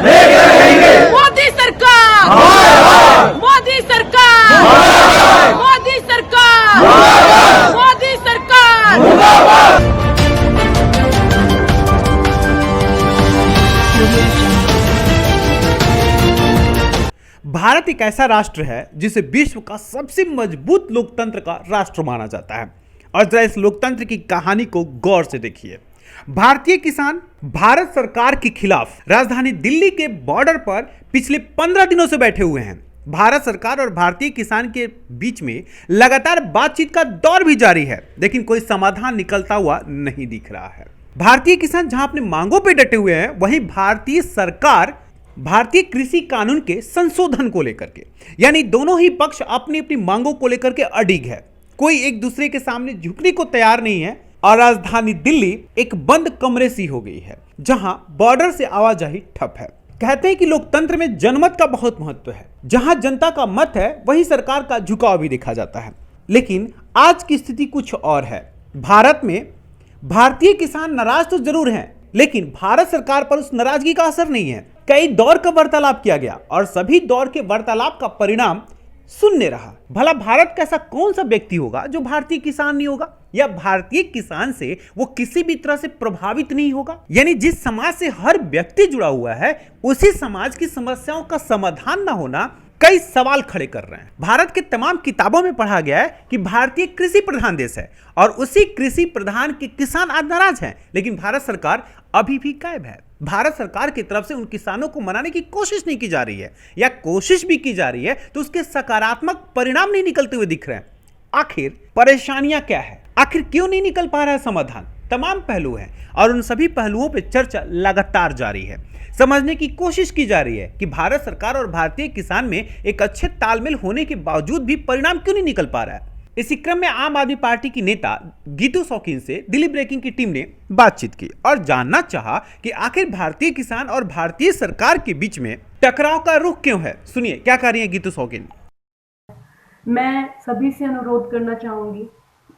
मोदी सरकार, मोदी सरकार, मोदी सरकार, मोदी सरकार। भारत एक ऐसा राष्ट्र है जिसे विश्व का सबसे मजबूत लोकतंत्र का राष्ट्र माना जाता है। और जरा इस लोकतंत्र की कहानी को गौर से देखिए। भारतीय किसान भारत सरकार के खिलाफ राजधानी दिल्ली के बॉर्डर पर पिछले 15 दिनों से बैठे हुए हैं। भारत सरकार और भारतीय किसान के बीच में लगातार बातचीत का दौर भी जारी है, लेकिन कोई समाधान निकलता हुआ नहीं दिख रहा है। भारतीय किसान जहां अपने मांगों पर डटे हुए हैं, वहीं भारतीय सरकार भारतीय कृषि कानून के संशोधन को लेकर के, यानी दोनों ही पक्ष अपनी अपनी मांगों को लेकर के अडिग है। कोई एक दूसरे के सामने झुकने को तैयार नहीं है और राजधानी दिल्ली एक बंद कमरे सी हो गई है, जहां बॉर्डर से आवाजाही ठप है। कहते हैं कि लोकतंत्र में जनमत का बहुत महत्व है। जहां जनता का मत है, वहीं सरकार का झुकाव भी देखा जाता है। लेकिन आज की स्थिति कुछ और है। भारत में भारतीय किसान नाराज तो जरूर हैं, लेकिन भारत सरकार पर उस नाराजगी का असर नहीं है। कई दौर का वार्तालाप किया गया और सभी दौर के वार्तालाप का परिणाम शून्य रहा। भला भारत का ऐसा कौन सा व्यक्ति होगा जो भारतीय किसान नहीं होगा, या भारतीय किसान से वो किसी भी तरह से प्रभावित नहीं होगा? यानी जिस समाज से हर व्यक्ति जुड़ा हुआ है, उसी समाज की समस्याओं का समाधान ना होना कई सवाल खड़े कर रहे हैं। भारत के तमाम किताबों में पढ़ा गया है कि भारतीय कृषि प्रधान देश है और उसी कृषि प्रधान के किसान आज नाराज हैं, लेकिन भारत सरकार अभी भी गायब है। भारत सरकार की तरफ से उन किसानों को मनाने की कोशिश नहीं की जा रही है, या कोशिश भी की जा रही है तो उसके सकारात्मक परिणाम नहीं निकलते हुए दिख रहे हैं। आखिर परेशानियां क्या है? आखिर क्यों नहीं निकल पा रहा है समाधान? तमाम पहलू हैं और उन सभी पहलुओं पर चर्चा लगातार जारी है। समझने की कोशिश की जा रही है कि भारत सरकार और भारतीय किसान में एक अच्छे तालमेल होने के बावजूद भी परिणाम क्यों नहीं निकल पा रहा है। इसी क्रम में आम आदमी पार्टी की नेता गीतू शौकीन से दिल्ली ब्रेकिंग की टीम ने बातचीत की और जानना चाहा कि आखिर भारतीय किसान और भारतीय सरकार के बीच में टकराव का रुख क्यों है। सुनिए क्या कह रही है गीतू शौकीन। मैं सभी से अनुरोध करना चाहूंगी,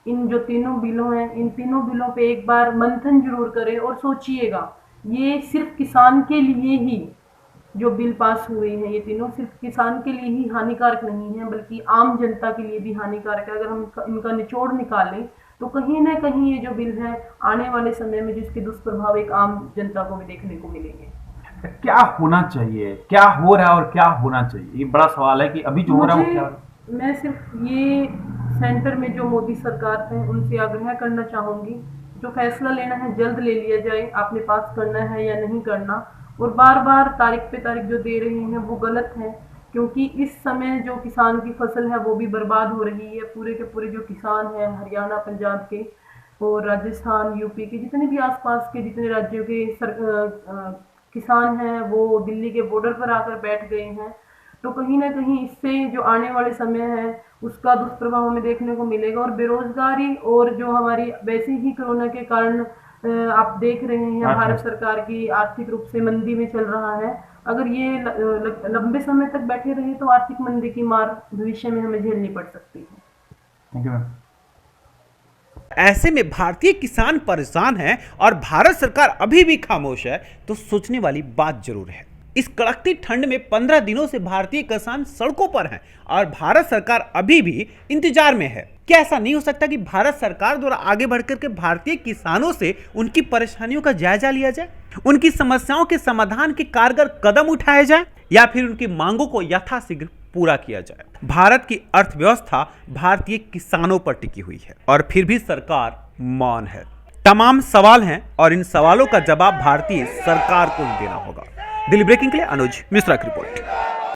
इन जो तीनों बिलों हैं, इन तीनों बिलों पे एक बार मंथन जरूर करें और सोचिएगा। ये सिर्फ किसान के लिए ही जो बिल पास हुए हैं, ये तीनों सिर्फ किसान के लिए ही हानिकारक नहीं है, बल्कि आम जनता के लिए भी हानिकारक है। अगर हम इनका निचोड़ निकालें तो कहीं ना कहीं ये जो बिल है, आने वाले समय में जिसके दुष्प्रभाव एक आम जनता को भी देखने को मिलेंगे। क्या होना चाहिए, क्या हो रहा है और क्या होना चाहिए, ये बड़ा सवाल है कि अभी जो हो रहा है वो क्या। मैं सिर्फ ये सेंटर में जो मोदी सरकार है उनसे आग्रह करना चाहूंगी, जो फैसला लेना है जल्द ले लिया जाए। आपने पास करना है या नहीं करना, और बार बार तारीख पे तारीख जो दे रहे हैं वो गलत है, क्योंकि इस समय जो किसान की फसल है वो भी बर्बाद हो रही है। पूरे के पूरे जो किसान हैं हरियाणा, पंजाब के और राजस्थान, यूपी के, जितने भी आसपास के जितने राज्यों के किसान हैं, वो दिल्ली के बॉर्डर पर आकर बैठ गए हैं। तो कहीं ना कहीं इससे जो आने वाले समय है उसका दुष्प्रभाव हमें देखने को मिलेगा। और बेरोजगारी और जो हमारी वैसे ही कोरोना के कारण आप देख रहे हैं भारत सरकार की आर्थिक रूप से मंदी में चल रहा है। अगर ये लंबे समय तक बैठे रहे तो आर्थिक मंदी की मार भविष्य में हमें झेलनी पड़ सकती है। Thank you. ऐसे में भारतीय किसान परेशान है और भारत सरकार अभी भी खामोश है, तो सोचने वाली बात जरूर है। इस कड़कती ठंड में 15 दिनों से भारतीय किसान सड़कों पर हैं और भारत सरकार अभी भी इंतजार में है। क्या ऐसा नहीं हो सकता कि भारत सरकार द्वारा आगे बढ़कर के भारतीय किसानों से उनकी परेशानियों का जायजा लिया जाए, उनकी समस्याओं के समाधान के कारगर कदम उठाए जाए, या फिर उनकी मांगों को यथाशीघ्र पूरा किया जाए? भारत की अर्थव्यवस्था भारतीय किसानों पर टिकी हुई है और फिर भी सरकार मौन है। तमाम सवाल हैं और इन सवालों का जवाब भारतीय सरकार को ही देना होगा। दिल्ली ब्रेकिंग के लिए अनुज मिश्रा की रिपोर्ट।